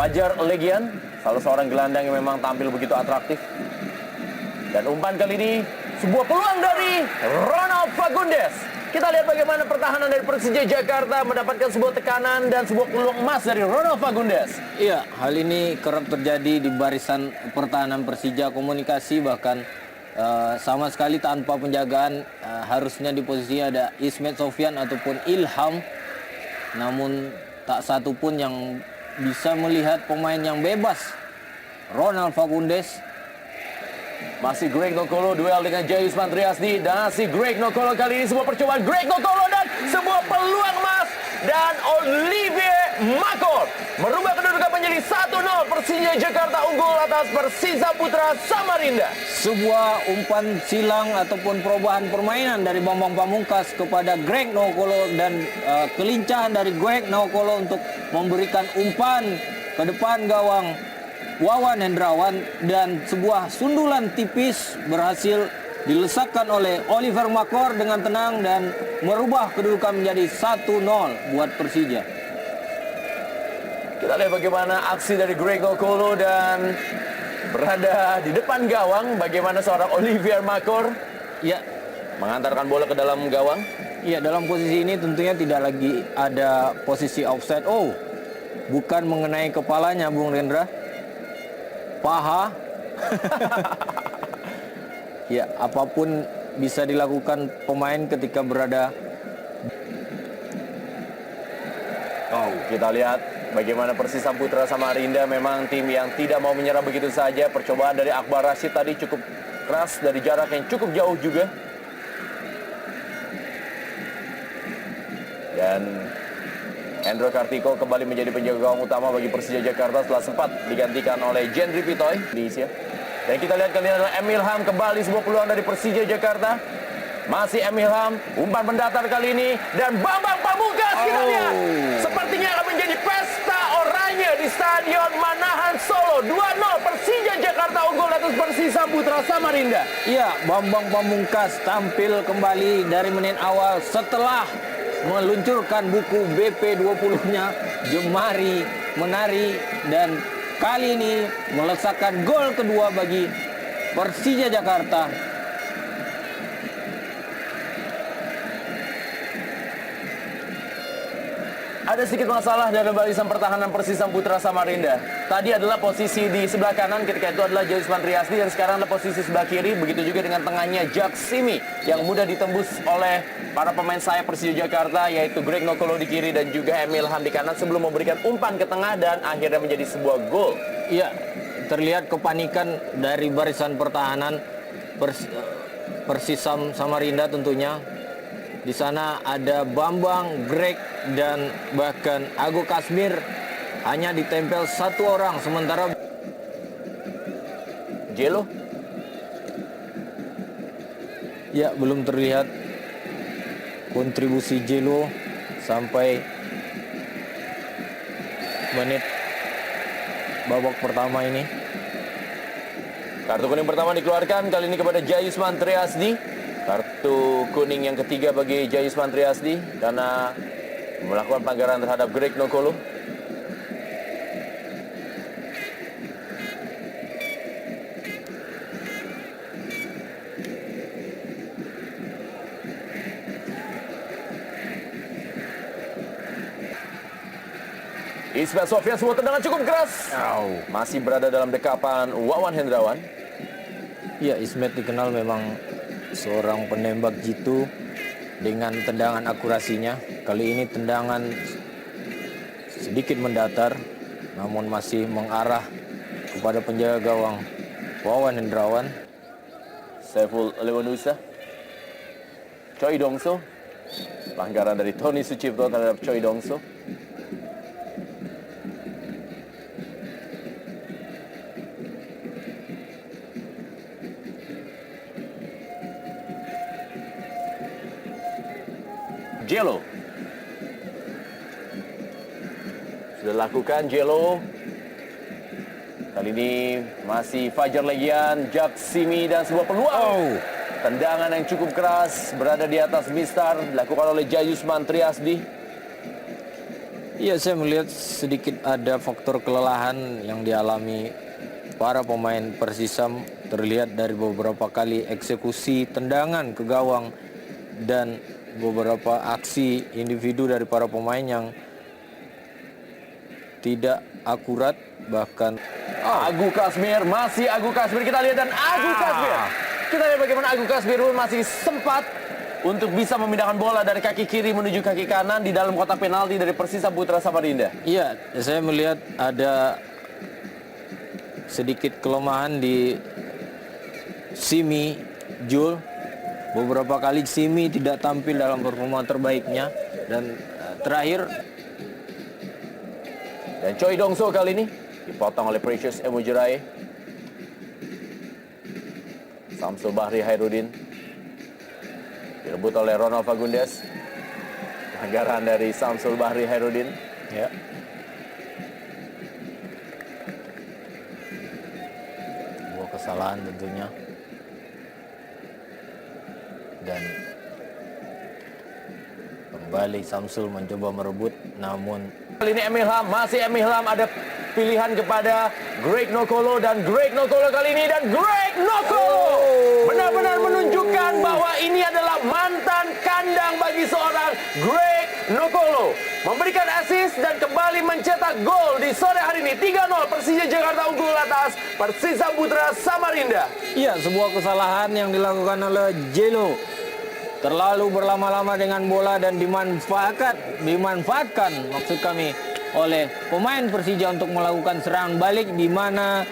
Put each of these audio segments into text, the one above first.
Fajar Legian, salah seorang gelandang yang memang tampil begitu atraktif. Dan umpan kali ini sebuah peluang dari Ronald Fagundes. Kita lihat bagaimana pertahanan dari Persija Jakarta mendapatkan sebuah tekanan dan sebuah peluang emas dari Ronald Fagundes. Iya, hal ini kerap terjadi di barisan pertahanan Persija. Komunikasi bahkan sama sekali tanpa penjagaan. Harusnya di posisi ada Ismet Sofyan ataupun Ilham. Namun tak satu pun yang bisa melihat pemain yang bebas. Ronald Fagundes. Masih Greg Nokolo duel dengan Jayus Mantriasdi. Dan si Greg Nokolo kali ini sebuah percobaan Greg Nokolo dan sebuah peluang emas. Dan Olivier Makor merubah kedudukan menjadi 1-0. Persija Jakarta unggul atas Persisa Putra Samarinda. Sebuah umpan silang ataupun perubahan permainan dari Bambang Pamungkas kepada Greg Nokolo dan kelincahan dari Greg Nokolo untuk memberikan umpan ke depan gawang Wawan Hendrawan, dan sebuah sundulan tipis berhasil dilesakkan oleh Oliver Makor dengan tenang dan merubah kedudukan menjadi 1-0 buat Persija. Kita lihat bagaimana aksi dari Greg Nokolo dan berada di depan gawang. Bagaimana seorang Olivier Makor Ya, mengantarkan bola ke dalam gawang. ya, dalam posisi ini tentunya tidak lagi ada posisi offside. Oh, bukan mengenai kepalanya, Bung Rendra. Paha. Ya, apapun bisa dilakukan pemain ketika berada. Oh, kita lihat bagaimana Persisa Putra Samarinda memang tim yang tidak mau menyerah begitu saja. Percobaan dari Akbar Rashid tadi cukup keras dari jarak yang cukup jauh juga. Dan Hendro Kartiko kembali menjadi penjaga gawang utama bagi Persija Jakarta setelah sempat digantikan oleh Jendri Pitoy di Indonesia. Dan kita lihat kali ini adalah Emil Ham, kembali sebuah peluang dari Persija Jakarta. Masih Emil Ham, umpan mendatar kali ini dan Bambang Pamungkas. Kita lihat sepertinya akan menjadi pesta oranye di Stadion Manahan Solo. 2-0 Persija Jakarta unggul atas Persisa Putra Samarinda. Iya, Bambang Pamungkas tampil kembali dari menit awal setelah meluncurkan buku BP20-nya Jemari Menari, dan kali ini melesakkan gol kedua bagi Persija Jakarta. Ada sedikit masalah dalam barisan pertahanan Persisa Putra Samarinda. Tadi adalah posisi di sebelah kanan, ketika itu adalah Jayus Mantriasdi, dan sekarang adalah posisi sebelah kiri. Begitu juga dengan tengahnya Jack Simi yang mudah ditembus oleh para pemain sayap Persija Jakarta, yaitu Greg Nokolo di kiri dan juga Emil Ham di kanan, sebelum memberikan umpan ke tengah dan akhirnya menjadi sebuah gol. Iya, terlihat kepanikan dari barisan pertahanan Persisam Samarinda tentunya. Di sana ada Bambang, Greg, dan bahkan Ago Kasmir hanya ditempel satu orang, sementara Jelo. ya belum terlihat kontribusi Jelo sampai menit babak pertama ini. Kartu kuning pertama dikeluarkan kali ini kepada Jayus Mantriasdi. Kartu kuning yang ketiga bagi Jayus Mantriasdi karena melakukan pelanggaran terhadap Greg Nokolo. Ismet Sofyan, sebuah tendangan cukup keras. Masih berada dalam dekapan Wawan Hendrawan. Ya, Ismet dikenal memang seorang penembak jitu dengan tendangan akurasinya. Kali ini tendangan sedikit mendatar, namun masih mengarah kepada penjaga gawang Wawan Hendrawan. Saiful Lewanusa, Choi Dongso, pelanggaran dari Tony Sucipto terhadap Choi Dongso. Jelo sudah lakukan. Jelo kali ini masih Fajar Legian, Jack Simi, dan sebuah peluang. Tendangan yang cukup keras berada di atas Mistar, dilakukan oleh Jayus Mantriasdi. Iya, saya melihat sedikit ada faktor kelelahan yang dialami para pemain Persisam, terlihat dari beberapa kali eksekusi tendangan ke gawang dan beberapa aksi individu dari para pemain yang tidak akurat, bahkan Agu Kasmir, masih Agu Kasmir, kita lihat, dan Agu Kasmir. Kita lihat bagaimana Agu Kasmir pun masih sempat untuk bisa memindahkan bola dari kaki kiri menuju kaki kanan di dalam kotak penalti dari Persisam Putra Samarinda. iya, saya melihat ada sedikit kelemahan di Simi Jul. Beberapa kali Simi tidak tampil dalam performa terbaiknya, dan terakhir Dan Choi Dongso kali ini dipotong oleh Precious Emujirai. Samsul Bahri Hairudin direbut oleh Ronald Fagundes. Pelanggaran dari Samsul Bahri Hairudin. ya, sebuah kesalahan tentunya. Dan kembali Samsul mencoba merebut, namun Kali ini Emil Ham, masih Emil Ham, ada pilihan kepada Greg Nokolo, dan Greg Nokolo kali ini, dan Greg Nokolo benar-benar menunjukkan bahwa ini adalah mantan kandang bagi seorang Greg Nokolo. Memberikan assist dan kembali mencetak gol di sore hari ini. 3-0 Persija Jakarta unggul atas Persisam Putra Samarinda. iya, sebuah kesalahan yang dilakukan oleh Jelo. Terlalu berlama-lama dengan bola dan dimanfaatkan maksud kami oleh pemain Persija untuk melakukan serangan balik, di mana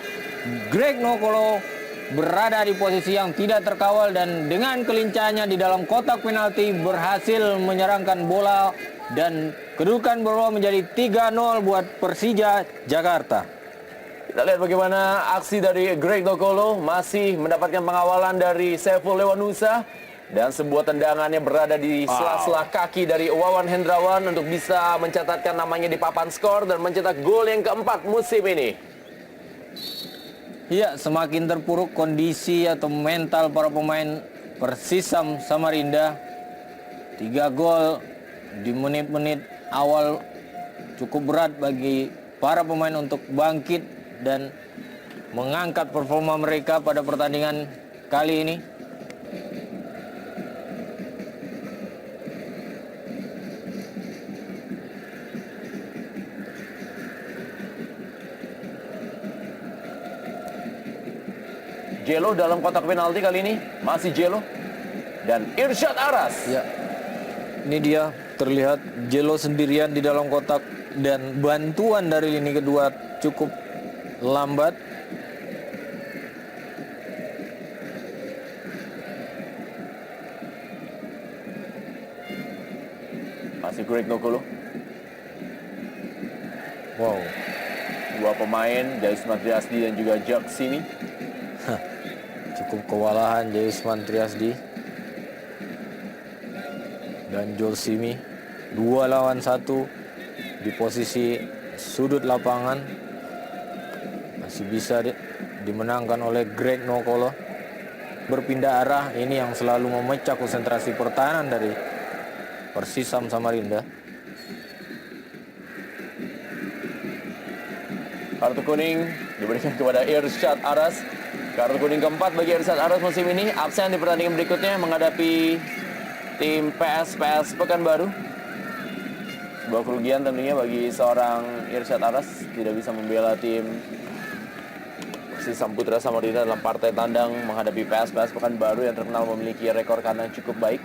Greg Nokolo berada di posisi yang tidak terkawal dan dengan kelincahannya di dalam kotak penalti berhasil menyerangkan bola dan kedudukan berubah menjadi 3-0 buat Persija Jakarta. Kita lihat bagaimana aksi dari Greg Nokolo, masih mendapatkan pengawalan dari Saiful Lewanusa. Dan sebuah tendangannya berada di sela-sela kaki dari Wawan Hendrawan untuk bisa mencatatkan namanya di papan skor dan mencetak gol yang keempat musim ini. Iya, semakin terpuruk kondisi atau mental para pemain Persisam Samarinda. 3 gol di menit-menit awal cukup berat bagi para pemain untuk bangkit dan mengangkat performa mereka pada pertandingan kali ini. Jelo dalam kotak penalti kali ini, masih Jelo dan Irsyad Aras. Ya, ini dia terlihat Jelo sendirian di dalam kotak dan bantuan dari lini kedua cukup lambat. Masih Greg Nokolo. Wow, Dua pemain, Jais Matriasdi dan juga Jack Simi. cukup kewalahan Jaisman Triasdi dan Joel Simi. 2 lawan 1 di posisi sudut lapangan. Masih bisa dimenangkan oleh Greg Nokolo. Berpindah arah, ini yang selalu memecah konsentrasi pertahanan dari Persisam Samarinda. Kartu kuning diberikan kepada Irsyad Aras. Kartu kuning keempat bagi Irsyad Aras musim ini. Absen di pertandingan berikutnya menghadapi tim PSPS Pekanbaru. Sebuah kerugian tentunya bagi seorang Irsyad Aras, tidak bisa membela tim Persisam Putra Samarinda dalam partai tandang menghadapi PSPS Pekanbaru yang terkenal memiliki rekor kandang cukup baik.